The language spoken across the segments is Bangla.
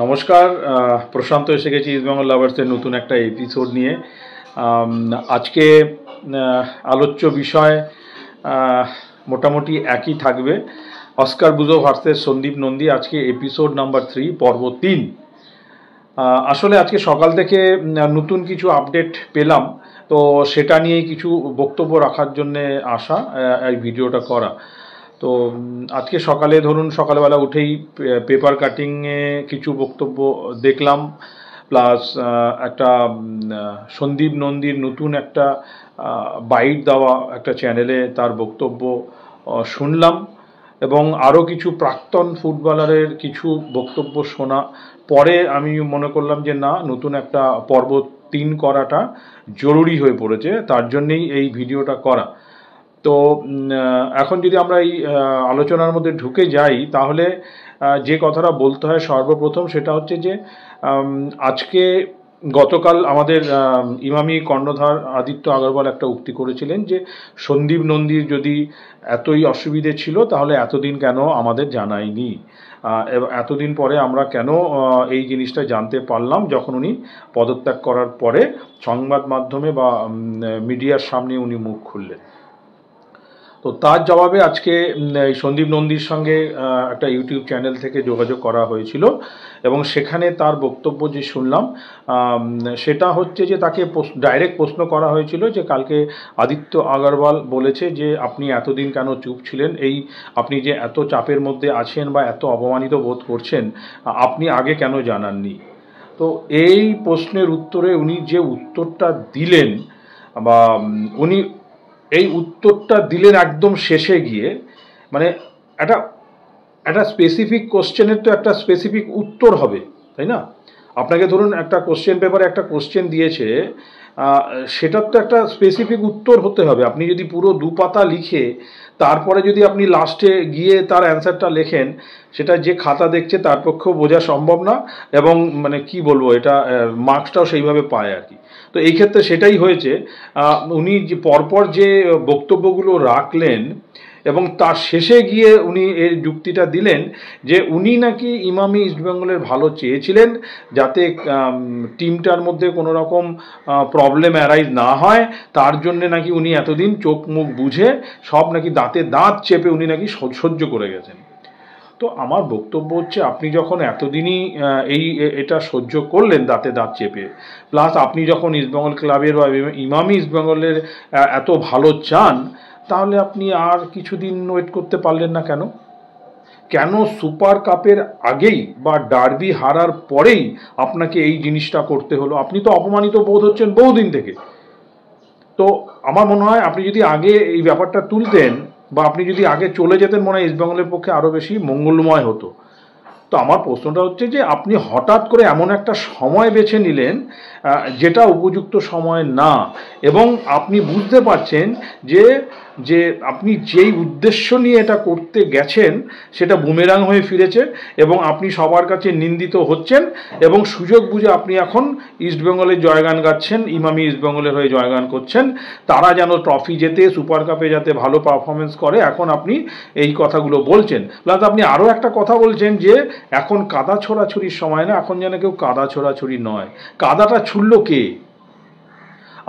নমস্কার, প্রশান্ত এসে গেছি ইস্টবেঙ্গল লাভার্সের নতুন একটা এপিসোড নিয়ে। আজকে আলোচ্য বিষয় মোটামুটি একই থাকবে, অস্কার বুজো ভার্সেস সন্দীপ নন্দী। আজকে এপিসোড নাম্বার 3, পর্ব 3। আসলে আজকে সকাল থেকে নতুন কিছু আপডেট পেলাম, তো সেটা নিয়েই কিছু বক্তব্য রাখার জন্যে আসা, এই ভিডিওটা করা। তো আজকে সকালে ধরুন সকালবেলা উঠেই পেপার কাটিংয়ে কিছু বক্তব্য দেখলাম, প্লাস একটা সন্দীপ নন্দীর নতুন একটা বাইট দেওয়া একটা চ্যানেলে তার বক্তব্য শুনলাম, এবং আরও কিছু প্রাক্তন ফুটবলারের কিছু বক্তব্য শোনা পরে আমি মনে করলাম যে না, নতুন একটা পর্ব 3 করাটা জরুরি হয়ে পড়েছে, তার জন্যেই এই ভিডিওটা করা। তো এখন যদি আমরা এই আলোচনার মধ্যে ঢুকে যাই, তাহলে যে কথাটা বলতে হয় সর্বপ্রথম সেটা হচ্ছে যে আজকে গতকাল আমাদের ইমামি কর্ণধার আদিত্য আগরওয়াল একটা উক্তি করেছিলেন যে সন্দীপ নন্দীর যদি এতই অসুবিধে ছিল তাহলে এতদিন কেন আমাদের জানায়নি, এতদিন পরে আমরা কেন এই জিনিসটা জানতে পারলাম যখন উনি পদত্যাগ করার পরে সংবাদ মাধ্যমে বা মিডিয়ার সামনে উনি মুখ খুললেন। তো তার জবাবে আজকে সন্দীপ নন্দীর সঙ্গে একটা ইউটিউব চ্যানেল থেকে যোগাযোগ করা হয়েছিল, এবং সেখানে তার বক্তব্য যে শুনলাম সেটা হচ্ছে যে তাকে ডাইরেক্ট প্রশ্ন করা হয়েছিল যে কালকে আদিত্য আগরওয়াল বলেছে যে আপনি এতদিন কেন চুপ ছিলেন, এই আপনি যে এত চাপের মধ্যে আছেন বা এত অপমানিত বোধ করছেন, আপনি আগে কেন জানাননি। তো এই প্রশ্নের উত্তরে উনি যে উত্তরটা দিলেন, বা উনি এই উত্তরটা দিলেন একদম শেষে গিয়ে, মানে একটা স্পেসিফিক কোশ্চেনের তো একটা স্পেসিফিক উত্তর হবে, তাই না? আপনাকে ধরুন একটা কোশ্চেন পেপারে একটা কোশ্চেন দিয়েছে, সেটার তো একটা স্পেসিফিক উত্তর হতে হবে। আপনি যদি পুরো 2 পাতা লিখে তারপরে যদি আপনি লাস্টে গিয়ে তার অ্যান্সারটা লেখেন, সেটা যে খাতা দেখছে তার পক্ষেও বোঝা সম্ভব না, এবং মানে কি বলবো, এটা মার্কসটাও সেইভাবে পায় আর কি। তো এই ক্ষেত্রে সেটাই হয়েছে। উনি যে পরপর যে বক্তব্যগুলো রাখলেন এবং তার শেষে গিয়ে উনি এর যুক্তিটা দিলেন যে উনি নাকি ইমামি ইস্টবেঙ্গলের ভালো চেয়েছিলেন, যাতে টিমটার মধ্যে কোনো রকম প্রবলেম অ্যারাইজ না হয়, তার জন্যে নাকি উনি এতদিন চোখ মুখ বুঝে সব নাকি দাঁতে দাঁত চেপে উনি নাকি সহ্য করে গেছেন। তো আমার বক্তব্য হচ্ছে, আপনি যখন এতদিনই এটা সহ্য করলেন দাঁতে দাঁত চেপে, প্লাস আপনি যখন ইস্টবেঙ্গল ক্লাবের বা ইমামি ইস্টবেঙ্গলের এত ভালো চান, তাহলে আপনি আর কিছুদিন ওয়েট করতে পারলেন না কেন? কেন সুপার কাপের আগেই বা ডার্বি হারার পরেই আপনাকে এই জিনিসটা করতে হলো? আপনি তো অপমানিত বোধ হচ্ছেন বহুদিন থেকে। তো আমার মনে হয় আপনি যদি আগে এই ব্যাপারটা তুলতেন, বা আপনি যদি আগে চলে যেতেন, মনে হয় ইস্টবেঙ্গলের পক্ষে আরও বেশি মঙ্গলময় হতো। তো আমার প্রশ্নটা হচ্ছে যে আপনি হঠাৎ করে এমন একটা সময় বেছে নিলেন যেটা উপযুক্ত সময় না, এবং আপনি বুঝতে পারছেন যে যে আপনি যেই উদ্দেশ্য নিয়ে এটা করতে গেছেন সেটা বুমেরাং হয়ে ফিরেছে, এবং আপনি সবার কাছে নিন্দিত হচ্ছেন, এবং সুযোগ বুঝে আপনি এখন ইস্টবেঙ্গলের জয়গান গাচ্ছেন, ইমামি ইস্টবেঙ্গলের হয়ে জয়গান করছেন, তারা যেন ট্রফি জেতে, সুপার কাপে যাতে ভালো পারফরমেন্স করে, এখন আপনি এই কথাগুলো বলছেন। প্লাস আপনি আরও একটা কথা বলছেন যে এখন কাদা ছোড়াছুরির সময় না, এখন যেন কেউ কাদা ছোড়াছুরি নয়। কাদাটা ছুড়ল কে?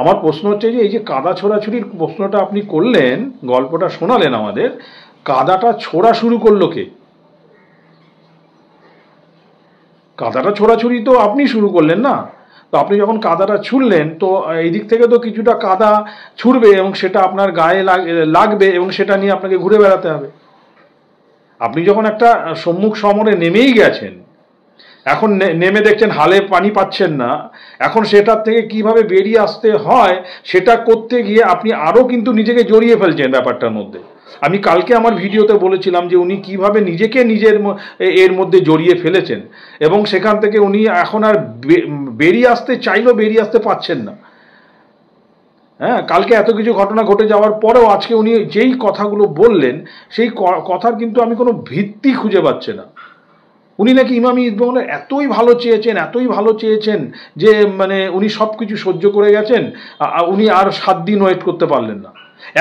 আমার প্রশ্ন হচ্ছে যে এই যে কাদা ছোড়াছুরির প্রশ্নটা আপনি করলেন, গল্পটা শোনালেন আমাদের, কাদাটা ছোড়া শুরু করলো কে? কাদাটা ছোড়াছুরি তো আপনি শুরু করলেন না। তো আপনি যখন কাদাটা ছুড়লেন, তো এই দিক থেকে তো কিছুটা কাদা ছুড়বে এবং সেটা আপনার গায়ে লাগবে, এবং সেটা নিয়ে আপনাকে ঘুরে বেড়াতে হবে। আপনি যখন একটা সম্মুখ সমরে নেমেই গেছেন, এখন নেমে দেখছেন হালে পানি পাচ্ছেন না, এখন সেটার থেকে কিভাবে বেরিয়ে আসতে হয় সেটা করতে গিয়ে আপনি আরও কিন্তু নিজেকে জড়িয়ে ফেলছেন ব্যাপারটার মধ্যে। আমি কালকে আমার ভিডিওতে বলেছিলাম যে উনি কিভাবে নিজেকে এর মধ্যে জড়িয়ে ফেলেছেন, এবং সেখান থেকে উনি এখন আর বেরিয়ে আসতে চাইলেও বেরিয়ে আসতে পারছেন না। হ্যাঁ, কালকে এত কিছু ঘটনা ঘটে যাওয়ার পরেও আজকে উনি যেই কথাগুলো বললেন, সেই কথার কিন্তু আমি কোনো ভিত্তি খুঁজে পাচ্ছি না। উনি নাকি ইমামি ইস্টবেঙ্গলের এতই ভালো চেয়েছেন যে মানে উনি সব কিছু সহ্য করে গেছেন, উনি আর 7 দিন ওয়েট করতে পারলেন না।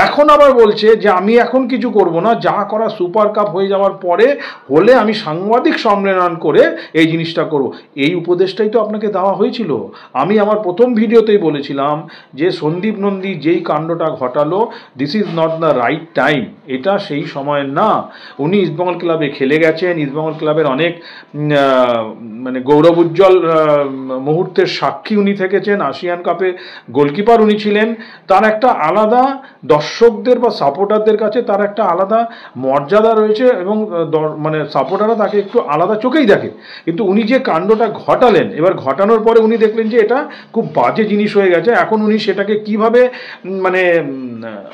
এখন আবার বলছে যে আমি এখন কিছু করব না, যা করা সুপার কাপ হয়ে যাওয়ার পরে হলে আমি সাংবাদিক সম্মেলন করে এই জিনিসটা করব। এই উপদেশটাই তো আপনাকে দেওয়া হয়েছিল। আমি আমার প্রথম ভিডিওতেই বলেছিলাম যে সন্দীপ নন্দী যেই কাণ্ডটা ঘটালো, this is not the right time, এটা সেই সময় না। উনি ইস্টবেঙ্গল ক্লাবে খেলে গেছেন, ইস্টবেঙ্গল ক্লাবের অনেক মানে গৌরবোজ্জ্বল মুহূর্তের সাক্ষী উনি থেকেছেন, আসিয়ান কাপে গোলকিপার উনি ছিলেন। তার একটা আলাদা দর্শকদের বা সাপোর্টারদের কাছে তার একটা আলাদা মর্যাদা রয়েছে, এবং মানে সাপোর্টাররা তাকে একটু আলাদা চোখেই দেখে। কিন্তু উনি যে কাণ্ডটা ঘটালেন, এবার ঘটানোর পরে উনি দেখলেন যে এটা খুব বাজে জিনিস হয়ে গেছে। এখন উনি সেটাকে কিভাবে মানে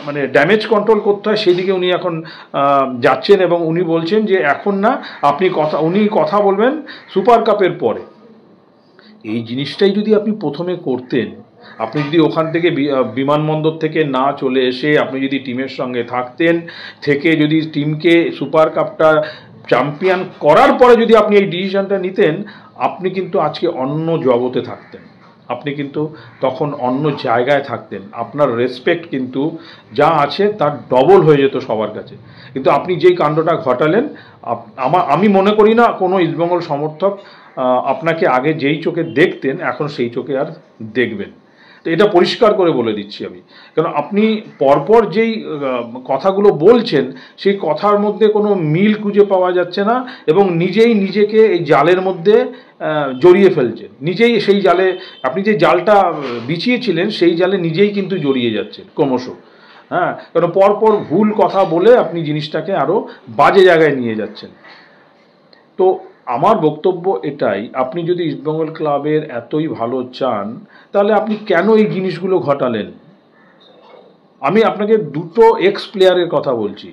মানে ড্যামেজ কন্ট্রোল করতে হয় সেদিকে উনি এখন যাচ্ছেন, এবং উনি বলছেন যে এখন না, উনি কথা বলবেন সুপার কাপের পরে। এই জিনিসটাই যদি আপনি প্রথমে করতেন, আপনি যদি ওখান থেকে বিমানবন্দর থেকে না চলে এসে আপনি যদি টিমের সঙ্গে থাকতেন, থেকে যদি টিমকে সুপার কাপটা চ্যাম্পিয়ন করার পরে যদি আপনি এই ডিসিশনটা নিতেন, আপনি কিন্তু আজকে অন্য জগতে থাকতেন, আপনি কিন্তু তখন অন্য জায়গায় থাকতেন। আপনার রেসপেক্ট কিন্তু যা আছে তার ডবল হয়ে যেত সবার কাছে। কিন্তু আপনি যেই কাণ্ডটা ঘটালেন, আমি মনে করি না কোনো ইস্টবেঙ্গল সমর্থক আপনাকে আগে যেই চোখে দেখতেন এখন সেই চোখে আর দেখবেন। তো এটা পরিষ্কার করে বলে দিচ্ছি আমি, কারণ আপনি পরপর যেই কথাগুলো বলছেন সেই কথার মধ্যে কোনো মিল খুঁজে পাওয়া যাচ্ছে না, এবং নিজেই নিজেকে এই জালের মধ্যে জড়িয়ে ফেলছেন। নিজেই সেই জালে, আপনি যে জালটা বিছিয়েছিলেন সেই জালে নিজেই কিন্তু জড়িয়ে যাচ্ছেন ক্রমশ। হ্যাঁ, কারণ পরপর ভুল কথা বলে আপনি জিনিসটাকে আরও বাজে জায়গায় নিয়ে যাচ্ছেন। তো আমার বক্তব্য এটাই, আপনি যদি ইস্টবেঙ্গল ক্লাবের এতই ভালো চান তাহলে আপনি কেন এই জিনিসগুলো ঘটালেন? আমি আপনাকে দুটো এক্স প্লেয়ারের কথা বলছি,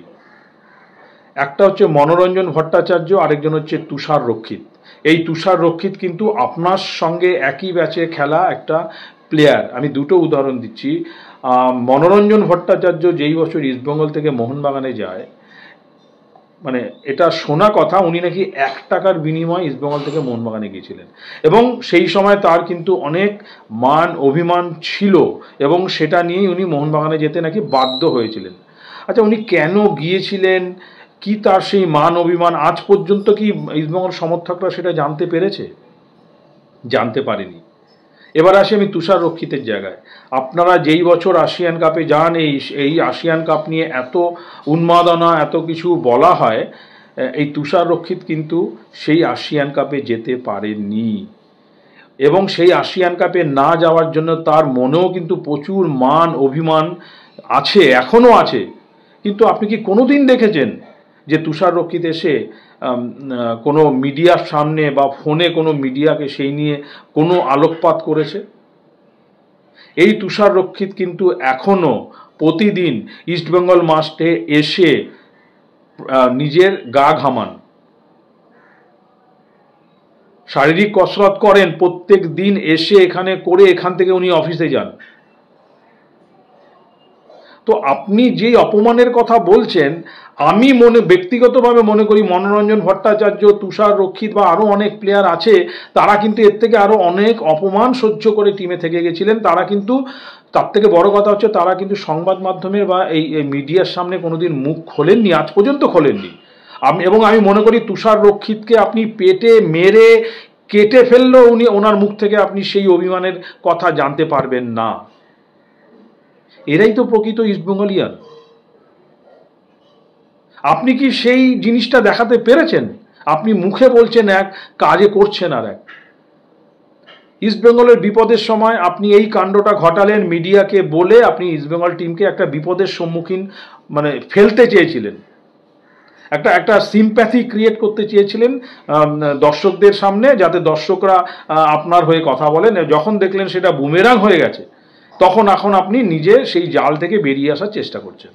একটা হচ্ছে মনোরঞ্জন ভট্টাচার্য, আরেকজন হচ্ছে তুষার রক্ষিত। এই তুষার রক্ষিত কিন্তু আপনার সঙ্গে একই ব্যাচে খেলা একটা প্লেয়ার। আমি দুটো উদাহরণ দিচ্ছি। মনোরঞ্জন ভট্টাচার্য যেই বছর ইস্টবেঙ্গল থেকে মোহনবাগানে যায়, মানে এটা শোনা কথা, উনি নাকি 1 টাকার বিনিময়ে ইস্টবেঙ্গল থেকে মোহনবাগানে গিয়েছিলেন, এবং সেই সময় তার কিন্তু অনেক মান অভিমান ছিল, এবং সেটা নিয়েই উনি মোহনবাগানে যেতে নাকি বাধ্য হয়েছিলেন। আচ্ছা, উনি কেন গিয়েছিলেন, কি তার সেই মান অভিমান, আজ পর্যন্ত কি ইস্টবেঙ্গল সমর্থকরা সেটা জানতে পেরেছে? জানতে পারেনি। এবার আসি আমি তুষার রক্ষিতের জায়গায়। আপনারা যেই বছর আসিয়ান কাপে যান, এই আসিয়ান কাপ নিয়ে এত উন্মাদনা, এত কিছু বলা হয়, এই তুষার রক্ষিত কিন্তু সেই আসিয়ান কাপে যেতে পারেনি, এবং সেই আসিয়ান কাপে না যাওয়ার জন্য তার মনেও কিন্তু প্রচুর মান অভিমান আছে, এখনও আছে। কিন্তু আপনি কি কোনোদিন দেখেছেন যে তুষার রক্ষিত এসে কোনো মিডিয়ার সামনে বা ফোনে কোনো মিডিয়াকে সেই নিয়ে কোনো আলোকপাত করেছে? এই তুষার রক্ষিত কিন্তু এখনও প্রতিদিন ইস্টবেঙ্গল মাঠে এসে নিজের গা ঘামান, শারীরিক কসরত করেন, প্রত্যেক দিন এসে এখানে করে এখান থেকে উনি অফিসে যান। তো আপনি যেই অপমানের কথা বলছেন, আমি ব্যক্তিগতভাবে মনে করি মনোরঞ্জন ভট্টাচার্য, তুষার রক্ষিত বা আরও অনেক প্লেয়ার আছে, তারা কিন্তু এর থেকে আরও অনেক অপমান সহ্য করে টিমে থেকে গেছিলেন। তারা কিন্তু, তার থেকে বড় কথা হচ্ছে, তারা কিন্তু সংবাদ মাধ্যমের বা এই মিডিয়ার সামনে কোনোদিন মুখ খোলেননি, আজ পর্যন্ত খোলেননি। এবং আমি মনে করি তুষার রক্ষিতকে আপনি পেটে মেরে কেটে ফেললেও ওনার মুখ থেকে আপনি সেই অভিমানের কথা জানতে পারবেন না। এরাই তো প্রকৃত ইস্টবেঙ্গলিয়ান। আপনি কি সেই জিনিসটা দেখাতে পেরেছেন? আপনি মুখে বলছেন এক, কাজে করছেন আর এক। ইস্টবেঙ্গলের বিপদের সময় আপনি এই কাণ্ডটা ঘটালেন, মিডিয়াকে বলে আপনি ইস্টবেঙ্গল টিমকে একটা বিপদের সম্মুখীন মানে ফেলতে চেয়েছিলেন, একটা সিম্প্যাথি ক্রিয়েট করতে চেয়েছিলেন দর্শকদের সামনে, যাতে দর্শকরা আপনার হয়ে কথা বলেন। যখন দেখলেন সেটা বুমেরাং হয়ে গেছে, তখন এখন আপনি নিজে সেই জাল থেকে বেরিয়ে আসার চেষ্টা করছেন।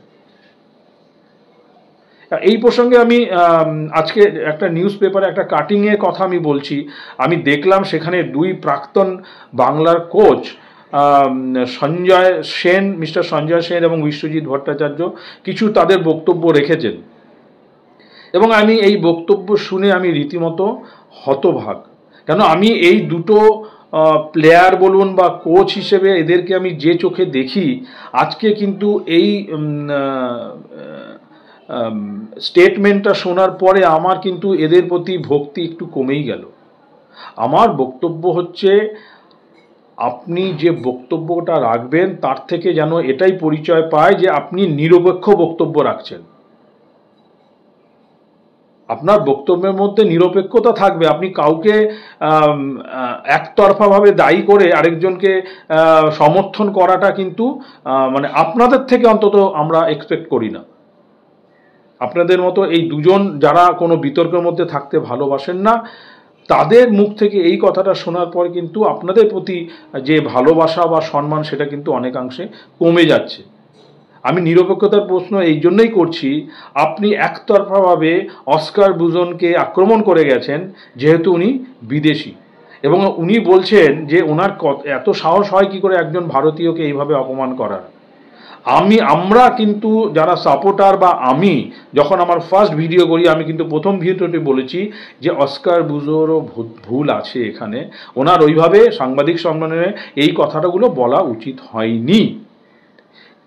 এই প্রসঙ্গে আমি আজকে একটা নিউজ পেপারে একটা কাটিংয়ের কথা আমি বলছি। আমি দেখলাম সেখানে 2 প্রাক্তন বাংলার কোচ, সঞ্জয় সেন, মিস্টার সঞ্জয় সেন এবং বিশ্বজিৎ ভট্টাচার্য, কিছু তাদের বক্তব্য রেখেছেন, এবং আমি এই বক্তব্য শুনে আমি রীতিমতো হতভাগ। কেন, আমি এই দুটো প্লেয়ার বলুন বা কোচ হিসেবে এদেরকে আমি যে চোখে দেখি, আজকে কিন্তু এই স্টেটমেন্টটা শোনার পরে আমার কিন্তু এদের প্রতি ভক্তি একটু কমেই গেল। আমার বক্তব্য হচ্ছে, আপনি যে বক্তব্যটা রাখবেন তার থেকে যেন এটাই পরিচয় পায় যে আপনি নিরপেক্ষ বক্তব্য রাখছেন। আপনার বক্তব্যের মধ্যে নিরপেক্ষতা থাকবে। আপনি কাউকে একতরফাভাবে দায়ী করে আরেকজনকে সমর্থন করাটা কিন্তু মানে আপনাদের থেকে অন্তত আমরা এক্সপেক্ট করি না। আপনাদের মতো এই দুজন যারা কোনো বিতর্কের মধ্যে থাকতে ভালোবাসেন না, তাদের মুখ থেকে এই কথাটা শোনার পর কিন্তু আপনাদের প্রতি যে ভালোবাসা বা সম্মান সেটা কিন্তু অনেকাংশে কমে যাচ্ছে। আমি নিরপেক্ষতার প্রশ্ন এই জন্যই করছি, আপনি একতরফাভাবে অস্কার বুজনকে আক্রমণ করে গেছেন যেহেতু উনি বিদেশি, এবং উনি বলছেন যে ওনার এত সাহস হয় কি করে একজন ভারতীয়কে এইভাবে অপমান করার। আমরা কিন্তু যারা সাপোর্টার বা আমি যখন আমার ফার্স্ট ভিডিও করি, আমি কিন্তু প্রথম ভিডিওতে বলেছি যে অস্কার বুজোরও ভুল আছে এখানে, ওনার ওইভাবে সাংবাদিক সম্মেলনে এই কথাটাগুলো বলা উচিত হয়নি।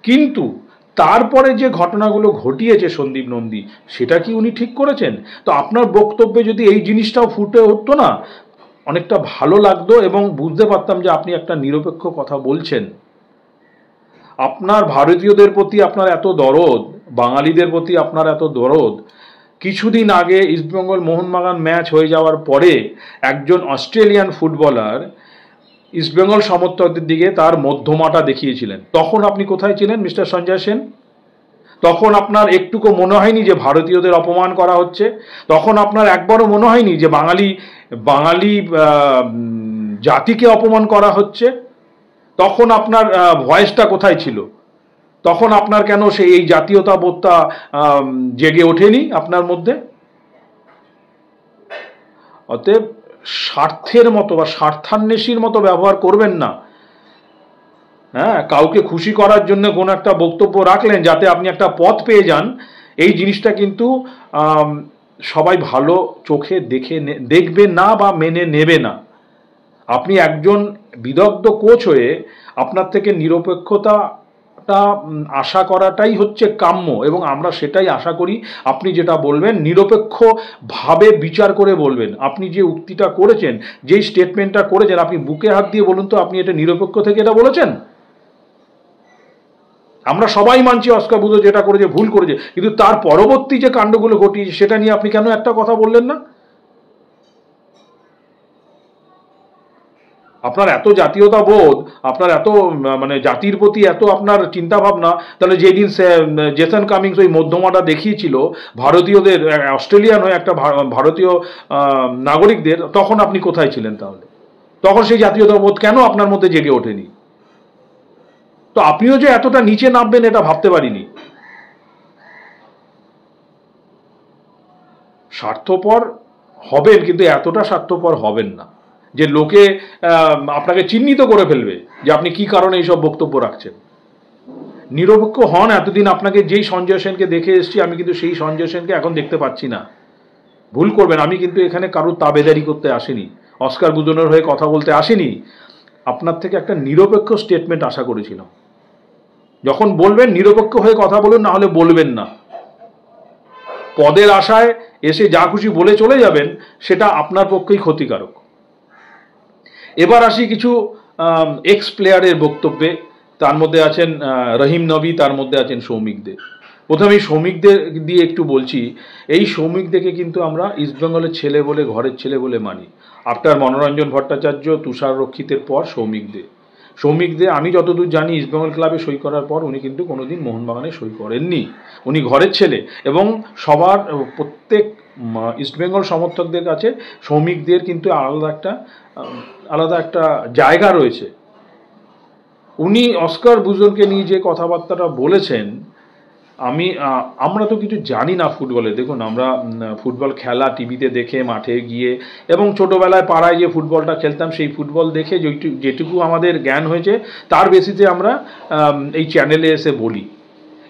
কিন্তু তারপরে যে ঘটনাগুলো ঘটিয়েছে সন্দীপ নন্দী, সেটা কি উনি ঠিক করেছেন? তো আপনার বক্তব্যে যদি এই জিনিসটাও ফুটে উঠতো না, অনেকটা ভালো লাগতো এবং বুঝতে পারতাম যে আপনি একটা নিরপেক্ষ কথা বলছেন। আপনার ভারতীয়দের প্রতি আপনার এত দরদ, বাঙালিদের প্রতি আপনার এত দরদ, কিছুদিন আগে ইস্টবেঙ্গল মোহনবাগান ম্যাচ হয়ে যাওয়ার পরে একজন অস্ট্রেলিয়ান ফুটবলার ইস্টবেঙ্গল সমর্থকদের দিকে তার মধ্যমাটা দেখিয়েছিলেন। তখন আপনি কোথায় ছিলেন মিস্টার সঞ্জয় সেন? তখন আপনার একটুকু মনে হয়নি যে ভারতীয়দের অপমান করা হচ্ছে? তখন আপনার একবারও মনে হয়নি যে বাঙালি জাতিকে অপমান করা হচ্ছে? তখন আপনার ভয়েসটা কোথায় ছিল? তখন আপনার কেন এই জাতীয়তাবোধটা জেগে ওঠেনি আপনার মধ্যে? অতএব স্বার্থের মতো বা স্বার্থান্বেষীর মতো ব্যবহার করবেন না। হ্যাঁ, কাউকে খুশি করার জন্য কোনো একটা বক্তব্য রাখলেন যাতে আপনি একটা পথ পেয়ে যান, এই জিনিসটা কিন্তু সবাই ভালো চোখে দেখবে না বা মেনে নেবে না। আপনি একজন বিদগ্ধ কোচ হয়ে আপনার থেকে নিরপেক্ষতাটা আশা করাটাই হচ্ছে কাম্য, এবং আমরা সেটাই আশা করি। আপনি যেটা বলবেন নিরপেক্ষভাবে বিচার করে বলবেন। আপনি যে উক্তিটা করেছেন, যেই স্টেটমেন্টটা করেছেন, আপনি বুকে হাত দিয়ে বলুন তো আপনি এটা নিরপেক্ষ থেকে এটা বলেছেন? আমরা সবাই মানছি অস্কার বুজো যেটা করেছে ভুল করেছে, কিন্তু তার পরবর্তী যে কাণ্ডগুলো ঘটিয়েছে সেটা নিয়ে আপনি কেন একটা কথা বললেন না? আপনার এত জাতীয়তাবোধ, আপনার এত মানে জাতির প্রতি এত আপনার চিন্তা ভাবনা, তাহলে যেদিন জেসন কামিংস ওই মধ্যমাটা দেখিয়েছিল ভারতীয়দের, অস্ট্রেলিয়ান হয়ে একটা ভারতীয় নাগরিকদের, তখন আপনি কোথায় ছিলেন তাহলে? তখন সেই জাতীয়তাবোধ কেন আপনার মধ্যে জেগে ওঠেনি? তো আপনিও যে এতটা নিচে নামবেন এটা ভাবতে পারিনি। স্বার্থপর হবেন, কিন্তু এতটা স্বার্থপর হবেন না যে লোকে আপনাকে চিহ্নিত করে ফেলবে যে আপনি কি কারণে এইসব বক্তব্য রাখছেন। নিরপেক্ষ হন। এতদিন আপনাকে যেই সঞ্জয় সেনকে দেখে এসেছি, আমি কিন্তু সেই সঞ্জয় সেনকে এখন দেখতে পাচ্ছি না। ভুল করবেন, আমি কিন্তু এখানে কারোর তাবেদারি করতে আসিনি, অস্কার বুজনের হয়ে কথা বলতে আসিনি। আপনার থেকে একটা নিরপেক্ষ স্টেটমেন্ট আশা করেছিলাম। যখন বলবেন নিরপেক্ষ হয়ে কথা বলুন, না হলে বলবেন না। পদের আশায় এসে যা খুশি বলে চলে যাবেন, সেটা আপনার পক্ষেই ক্ষতিকারক। এবার আসি কিছু এক্স প্লেয়ারের বক্তব্যে। তার মধ্যে আছেন রহিম নবী, তার মধ্যে আছেন সৌমিক দে। প্রথমে সৌমিক দে দিয়ে একটু বলছি। এই সৌমিক দেকে কিন্তু আমরা ইস্টবেঙ্গলের ছেলে বলে, ঘরের ছেলে বলে মানি। আফটার মনোরঞ্জন ভট্টাচার্য, তুষার রক্ষিতের পর সৌমিক দে আমি যতদূর জানি ইস্টবেঙ্গল ক্লাবে সই করার পর উনি কিন্তু কোনোদিন মোহনবাগানে সই করেননি। উনি ঘরের ছেলে, এবং প্রত্যেক ইস্টবেঙ্গল সমর্থকদের কাছে সৌমিকদের কিন্তু আলাদা একটা জায়গা রয়েছে। উনি অস্কার বুজনকে নিয়ে যে কথাবার্তাটা বলেছেন, আমরা তো কিছু জানি না ফুটবলে। দেখুন, আমরা ফুটবল খেলা টিভিতে দেখে, মাঠে গিয়ে, এবং ছোটোবেলায় পাড়ায় যে ফুটবলটা খেলতাম সেই ফুটবল দেখে যেটুকু আমাদের জ্ঞান হয়েছে তার বেসিসে আমরা এই চ্যানেলে এসে বলি।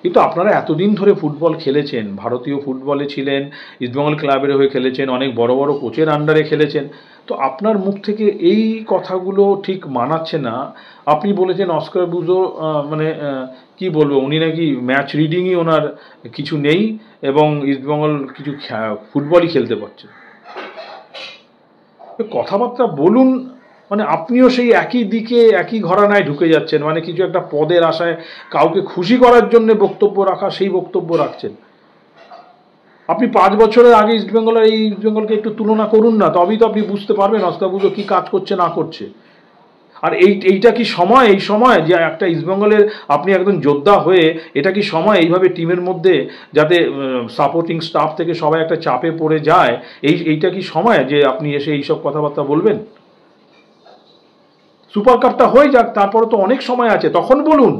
কিন্তু আপনারা এতদিন ধরে ফুটবল খেলেছেন, ভারতীয় ফুটবলে ছিলেন, ইস্টবেঙ্গল ক্লাবের হয়ে খেলেছেন, অনেক বড় বড় কোচের আন্ডারে খেলেছেন, তো আপনার মুখ থেকে এই কথাগুলো ঠিক মানাচ্ছে না। আপনি বলেছেন অস্কার বুজো মানে কি বলবো, উনি নাকি ম্যাচ রিডিংই ওনার কিছু নেই এবং ইস্টবেঙ্গল কিছু ফুটবলই খেলতে পারছে। কথাবার্তা বলুন, মানে আপনিও সেই একই দিকে একই ঘরানায় ঢুকে যাচ্ছেন, মানে কিছু একটা পদের আশায় কাউকে খুশি করার জন্য বক্তব্য রাখা, সেই বক্তব্য রাখছেন। আপনি 5 বছরের আগে ইস্টবেঙ্গল আর এই ইস্টবেঙ্গলকে একটু তুলনা করুন না, তবেই তো আপনি বুঝতে পারবেন অস্কার বুজো কি কাজ করছে না করছে। আর এইটা কি সময়, এই সময় যে একটা ইস্টবেঙ্গলের আপনি একজন যোদ্ধা হয়ে, এটা কি সময় এইভাবে টিমের মধ্যে যাতে সাপোর্টিং স্টাফ থেকে সবাই একটা চাপে পড়ে যায়, এইটা কি সময় যে আপনি এসে এইসব কথাবার্তা বলবেন? সুপার কাপটা হয়ে যাক, তারপরে তো অনেক সময় আছে, তখন বলুন।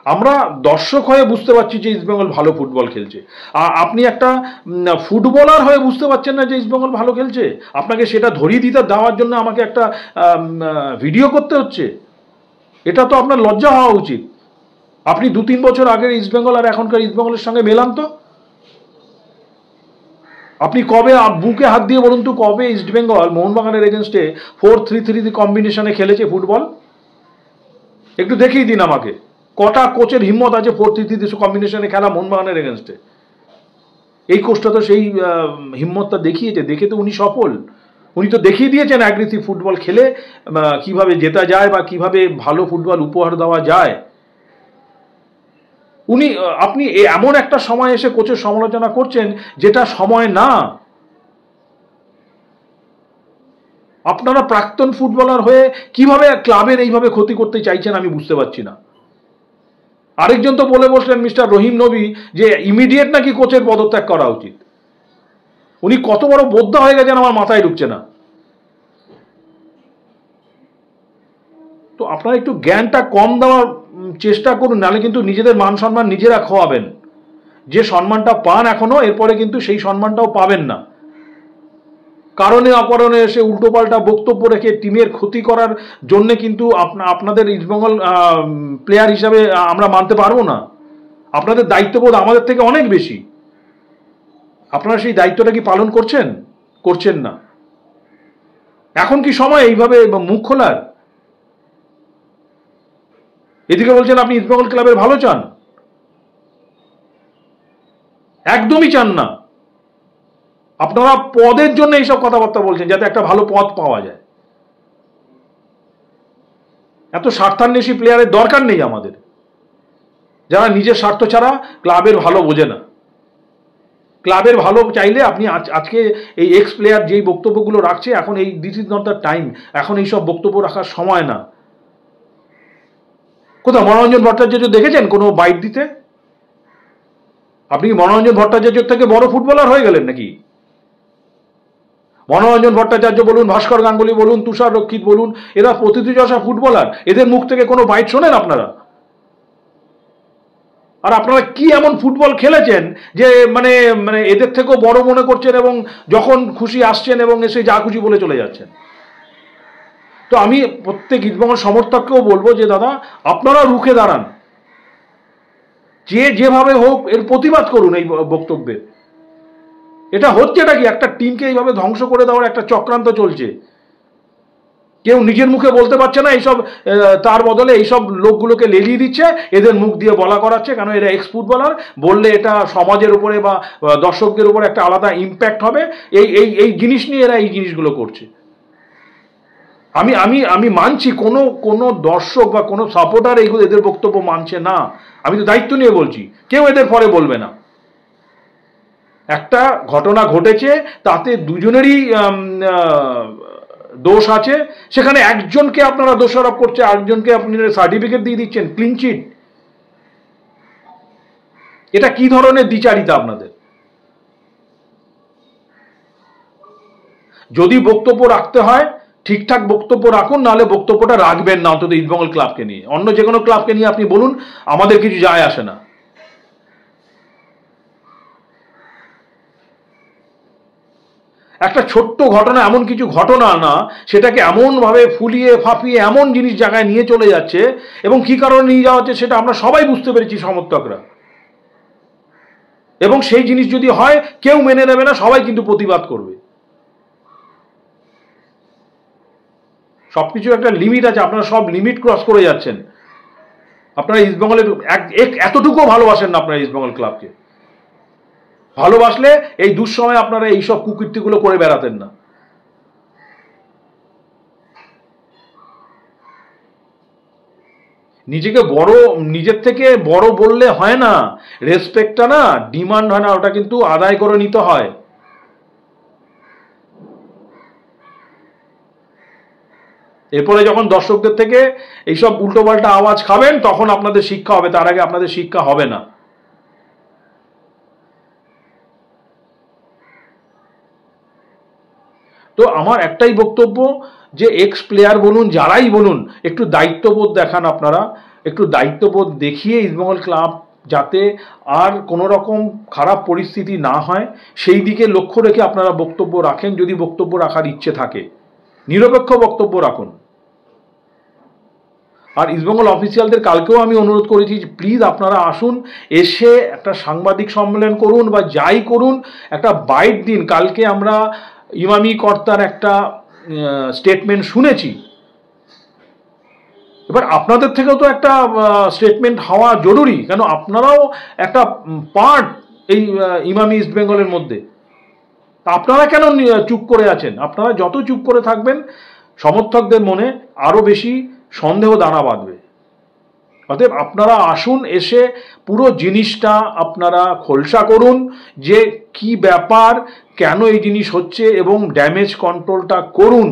আমরা দর্শক হয়ে বুঝতে পারছি যে ইস্টবেঙ্গল ভালো ফুটবল খেলছে, আর আপনি একটা ফুটবলার হয়ে বুঝতে পারছেন না যে ইস্টবেঙ্গল ভালো খেলছে? আপনাকে সেটা ধরিয়ে দিতে দেওয়ার জন্য আমাকে একটা ভিডিও করতে হচ্ছে? এটা তো আপনার লজ্জা হওয়া উচিত। আপনি 2-3 বছর আগের ইস্টবেঙ্গল আর এখনকার ইস্টবেঙ্গলের সঙ্গে মেলান তো। আপনি কবে, বুকে হাত দিয়ে বলুন তো, কবে ইস্টবেঙ্গল মোহনবাগানের এগেনস্টে 4-3-3 কম্বিনেশনে খেলেছে ফুটবল? একটু দেখিয়ে দিন আমাকে, কটা কোচের হিম্মত আছে 4-3-3 কম্বিনেশনে খেলা মোহনবাগানের এগেনস্টে? এই কোচটা তো সেই হিম্মতটা দেখিয়েছে, দেখে তো উনি সফল। উনি তো দেখিয়ে দিয়েছেন অ্যাগ্রেসিভ ফুটবল খেলে কিভাবে জেতা যায় বা কিভাবে ভালো ফুটবল উপহার দেওয়া যায়। আপনি এমন একটা সময় এসে কোচের সমালোচনা করছেন যেটা সময় না। আপনারা প্রাক্তন ফুটবলার হয়ে কিভাবে ক্লাবের এইভাবে ক্ষতি করতে চাইছেন আমি বুঝতে পারছি না। আরেকজন তো বলে বসলেন মিস্টার রহিম নবী যে ইমিডিয়েট নাকি কোচের পদত্যাগ করা উচিত। উনি কত বড় বোদ্ধা হয়ে গেছেন আমার মাথায় ঢুকছে না। তো আপনারা একটু জ্ঞানটা কম দেওয়ার চেষ্টা করুন, নাহলে কিন্তু নিজেদের মান সম্মান নিজেরা খোয়াবেন। যে সম্মানটা পান এখনো, এরপরে কিন্তু সেই সম্মানটাও পাবেন না। কারণে অকারণে এসে উল্টোপাল্টা বক্তব্য রেখে টিমের ক্ষতি করার জন্য কিন্তু আপনাদের ইস্টবেঙ্গল প্লেয়ার হিসাবে আমরা মানতে পারবো না। আপনাদের দায়িত্ববোধ আমাদের থেকে অনেক বেশি। আপনারা সেই দায়িত্বটা কি পালন করছেন? করছেন না। এখন কি সময় এইভাবে মুখ খোলার? এদিকে বলছেন আপনি ইস্টবেঙ্গল ক্লাবের ভালো চান, একদমই চান না। আপনারা পদের জন্য এইসব কথাবার্তা বলছেন, যাতে একটা ভালো পদ পাওয়া যায়। এত স্বার্থান্বেষী প্লেয়ারের দরকার নেই আমাদের, যারা নিজের স্বার্থ ছাড়া ক্লাবের ভালো বোঝে না। ক্লাবের ভালো চাইলে আপনি আজকে এই এক্স প্লেয়ার যেই বক্তব্যগুলো রাখছে, এখন এই this is not the time, এখন এইসব বক্তব্য রাখার সময় না। কোথাও মনোরঞ্জন ভট্টাচার্য দেখেছেন কোনো বাইট দিতে? আপনি কি মনোরঞ্জন ভট্টাচার্যের থেকে বড় ফুটবলার হয়ে গেলেন নাকি? মনোরঞ্জন ভট্টাচার্য বলুন, ভাস্কর গাঙ্গুলি বলুন, তুষার রক্ষিত বলুন, এরা প্রতিযোগিতা ফুটবলার, এদের মুখ থেকে কোনো বাইট শোনেন আপনারা? আর আপনারা কি এমন ফুটবল খেলেছেন যে মানে মানে এদের থেকেও বড় মনে করছেন এবং যখন খুশি আসছেন এবং এসে যা খুশি বলে চলে যাচ্ছেন। তো আমি প্রত্যেক ইস্টবেঙ্গল সমর্থককেও বলবো যে দাদা, আপনারা রুখে দাঁড়ান, যেভাবে হোক এর প্রতিবাদ করুন এই বক্তব্যের। এটা হচ্ছেটা কি, একটা টিমকে এইভাবে ধ্বংস করে দেওয়ার একটা চক্রান্ত চলছে। কেউ নিজের মুখে বলতে পারছে না এইসব, তার বদলে এইসব লোকগুলোকে লেলিয়ে দিচ্ছে, এদের মুখ দিয়ে বলা করাচ্ছে, কেন এরা এক্স ফুটবলার, বললে এটা সমাজের উপরে বা দর্শকদের উপরে একটা আলাদা ইম্প্যাক্ট হবে। এই এই এই জিনিস নিয়ে এরা এই জিনিসগুলো করছে। আমি আমি আমি মানছি কোনো কোনো দর্শক বা কোনো সাপোর্টার এইগুলো এদের বক্তব্য মানছে না, আমি তো দায়িত্ব নিয়ে বলছি, কেউ এদের পরে বলবে না। একটা ঘটনা ঘটেছে, তাতে দুজনেরই দোষ আছে, সেখানে একজনকে আপনারা দোষারোপ করছে, আরেকজনকে আপনারা সার্টিফিকেট দিয়ে দিচ্ছেন, ক্লিন চিট। এটা কি ধরনের দ্বিচারিতা আপনাদের? যদি বক্তব্য রাখতে হয় ঠিকঠাক বক্তব্য রাখুন, নাহলে বক্তব্যটা রাখবেন না, অন্তত ইস্টবেঙ্গল ক্লাবকে নিয়ে। অন্য যে কোনো ক্লাবকে নিয়ে আপনি বলুন, আমাদের কিছু যায় আসে না। একটা ছোট্ট ঘটনা, এমন কিছু ঘটনা না, সেটাকে এমনভাবে ফুলিয়ে ফাঁপিয়ে এমন জিনিস জায়গায় নিয়ে চলে যাচ্ছে, এবং কি কারণে নিয়ে যাওয়া হচ্ছে সেটা আমরা সবাই বুঝতে পেরেছি সমর্থকরা। এবং সেই জিনিস যদি হয় কেউ মেনে নেবে না, সবাই কিন্তু প্রতিবাদ করবে। সবকিছু একটা লিমিট আছে, আপনারা সব লিমিট ক্রস করে যাচ্ছেন। আপনারা ইস্টবেঙ্গলের এতটুকু ভালোবাসেন না আপনারা ইস্টবেঙ্গল ক্লাবকে। ভালোবাসলে এই দুঃসময়ে আপনারা এইসব কুকীর্তিগুলো করে বেড়াতেন না। নিজেকে বড়, নিজের থেকে বড় বললে হয় না, রেসপেক্টটা না ডিমান্ড হয় না, ওটা কিন্তু আদায় করে নিতে হয়। এরপরে যখন দর্শকদের থেকে এইসব উল্টোপাল্টা আওয়াজ খাবেন তখন আপনাদের শিক্ষা হবে, তার আগে আপনাদের শিক্ষা হবে না। তো আমার একটাই বক্তব্য যে এক্স প্লেয়ার বলুন, যারাই বলুন, একটু দায়িত্ববোধ দেখান আপনারা, একটু দায়িত্ববোধ দেখিয়ে ইস্টবেঙ্গল ক্লাব যাতে আর কোনো রকম খারাপ পরিস্থিতি না হয় সেই দিকে লক্ষ্য রেখে আপনারা বক্তব্য রাখেন, যদি বক্তব্য রাখার ইচ্ছে থাকে। নিরপেক্ষ বক্তব্য রাখুন। আর ইস্টবেঙ্গল অফিসিয়ালদের কালকেও আমি অনুরোধ করেছি, প্লিজ আপনারা আসুন, এসে একটা সাংবাদিক সম্মেলন করুন বা যাই করুন, একটা বাইট দিন। কালকে আমরা ইমামি কর্তার একটা স্টেটমেন্ট শুনেছি, এবার আপনাদের থেকেও তো একটা স্টেটমেন্ট হওয়া জরুরি, কেন আপনারাও একটা পার্ট এই ইমামি ইস্টবেঙ্গলের মধ্যে। আপনারা কেন চুপ করে আছেন? আপনারা যত চুপ করে থাকবেন সমর্থকদের মনে আরো বেশি সন্দেহ দানা বাঁধবে। অতএব আপনারা আসুন, এসে পুরো জিনিসটা আপনারা খোলসা করুন যে কি ব্যাপার, কেন এই জিনিস হচ্ছে, এবং ড্যামেজ কন্ট্রোলটা করুন।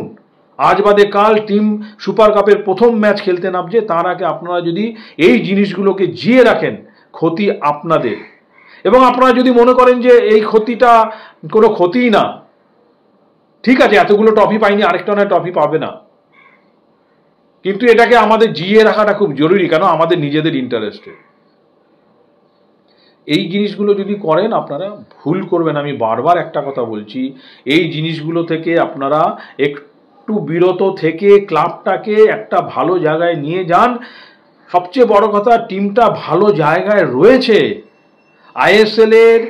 আজ বাদে কাল টিম সুপার কাপের প্রথম ম্যাচ খেলতে নামছে, তার আগে আপনারা যদি এই জিনিসগুলোকে জিয়ে রাখেন, ক্ষতি আপনাদের। এবং আপনারা যদি মনে করেন যে এই ক্ষতিটা কোনো ক্ষতিই না, ঠিক আছে, এতগুলো ট্রফি পাইনি, আরেকটা নয় ট্রফি পাবে না, কিন্তু এটাকে আমাদের জিয়ে রাখাটা খুব জরুরি, কেন আমাদের নিজেদের ইন্টারেস্টে। এই জিনিসগুলো যদি করেন আপনারা ভুল করবেন। আমি বারবার একটা কথা বলছি, এই জিনিসগুলো থেকে আপনারা একটু বিরত থেকে ক্লাবটাকে একটা ভালো জায়গায় নিয়ে যান। সবচেয়ে বড় কথা, টিমটা ভালো জায়গায় রয়েছে। আইএসএল এর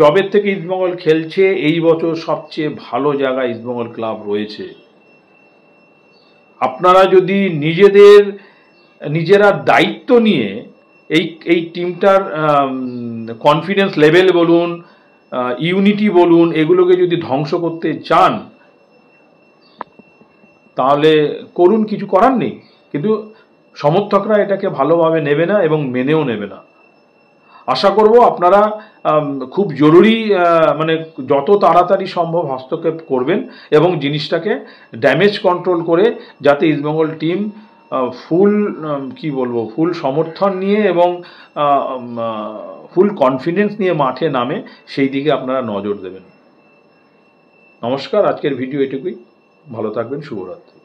জবের থেকে ইস্টবেঙ্গল খেলছে, এই বছর সবচেয়ে ভালো জায়গায় ইস্টবেঙ্গল ক্লাব রয়েছে। আপনারা যদি নিজেরা দায়িত্ব নিয়ে এই টিমটার কনফিডেন্স লেভেল বলুন, ইউনিটি বলুন, এগুলোকে যদি ধ্বংস করতে চান তাহলে করুন, কিছু করার নেই। কিন্তু সমর্থকরা এটাকে ভালোভাবে নেবে না এবং মেনেও নেবে না। আশা করব আপনারা খুব জরুরি, মানে যত তাড়াতাড়ি সম্ভব হস্তক্ষেপ করবেন এবং জিনিসটাকে ড্যামেজ কন্ট্রোল করে যাতে ইস্টবেঙ্গল টিম ফুল সমর্থন নিয়ে এবং ফুল কনফিডেন্স নিয়ে মাঠে নামে, সেই দিকে আপনারা নজর দেবেন। নমস্কার, আজকের ভিডিও এটুকুই। ভালো থাকবেন, শুভরাত্রি।